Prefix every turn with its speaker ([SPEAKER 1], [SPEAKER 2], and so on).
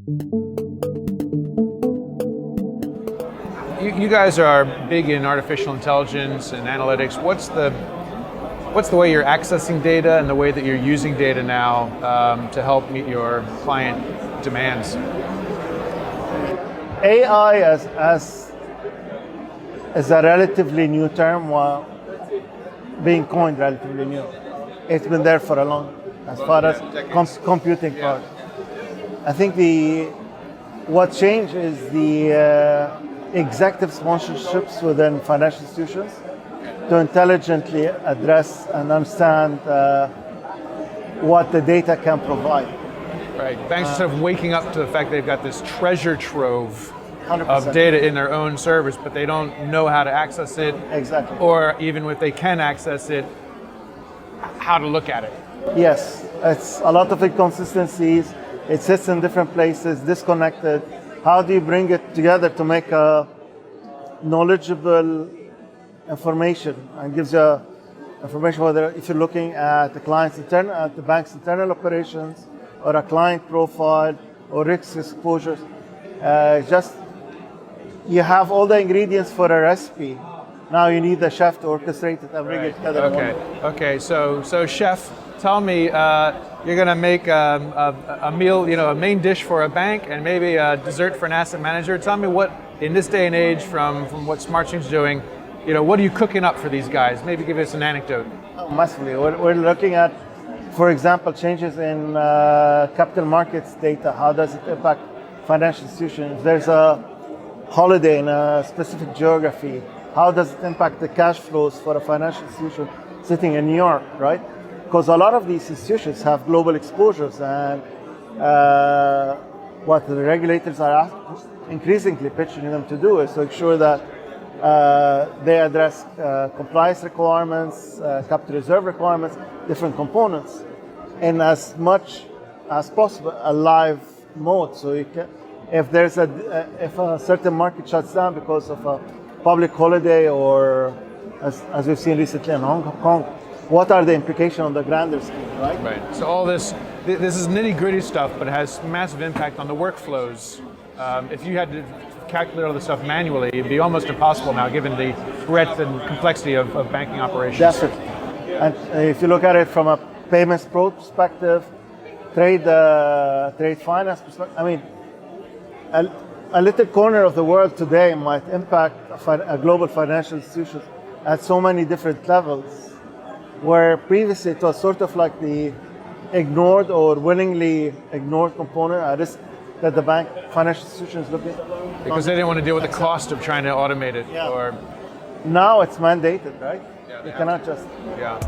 [SPEAKER 1] You guys are big in artificial intelligence and analytics. What's the way you're accessing data and the way that you're using data now to help meet your client demands?
[SPEAKER 2] AI is a relatively new term, while being coined relatively new. It's been there for a long, as far as computing part. I think what changed is the executive sponsorships within financial institutions to intelligently address and understand what the data can provide.
[SPEAKER 1] Right. Banks are sort of waking up to the fact they've got this treasure trove
[SPEAKER 2] 100%.
[SPEAKER 1] of data in their own servers, but they don't know how to access it.
[SPEAKER 2] Exactly.
[SPEAKER 1] Or even if they can access it, how to look at it.
[SPEAKER 2] Yes, it's a lot of inconsistencies. It sits in different places, disconnected. How do you bring it together to make a knowledgeable information and gives you information whether if you're looking at the bank's internal operations or a client profile or risk exposures. Just you have all the ingredients for a recipe. Now you need the chef to orchestrate it and bring it together.
[SPEAKER 1] Okay. So chef, tell me, you're going to make a meal, a main dish for a bank and maybe a dessert for an asset manager. Tell me what, in this day and age, from what SmartStream's doing, what are you cooking up for these guys? Maybe give us an anecdote.
[SPEAKER 2] Oh, massively. We're looking at, for example, changes in capital markets data. How does it impact financial institutions? If there's a holiday in a specific geography, how does it impact the cash flows for a financial institution sitting in New York, right? Because a lot of these institutions have global exposures, and what the regulators are increasingly pitching them to do is to ensure that they address compliance requirements, capital reserve requirements, different components, in as much as possible a live mode. So you can, if a certain market shuts down because of a public holiday, or as we've seen recently in Hong Kong, what are the implications on the grander scheme, right?
[SPEAKER 1] Right. So all this is nitty-gritty stuff, but it has massive impact on the workflows. If you had to calculate all this stuff manually, it'd be almost impossible now, given the breadth and complexity of banking operations.
[SPEAKER 2] Definitely. And if you look at it from a payments perspective, trade finance perspective, I mean, a little corner of the world today might impact a global financial institution at so many different levels, where previously it was sort of like the ignored or willingly ignored component, a risk that the financial institution is looking at.
[SPEAKER 1] Because they didn't want to deal with the cost of trying to automate it.
[SPEAKER 2] Yeah.
[SPEAKER 1] Or
[SPEAKER 2] now it's mandated, right?
[SPEAKER 1] Yeah,
[SPEAKER 2] you cannot just.
[SPEAKER 1] Yeah.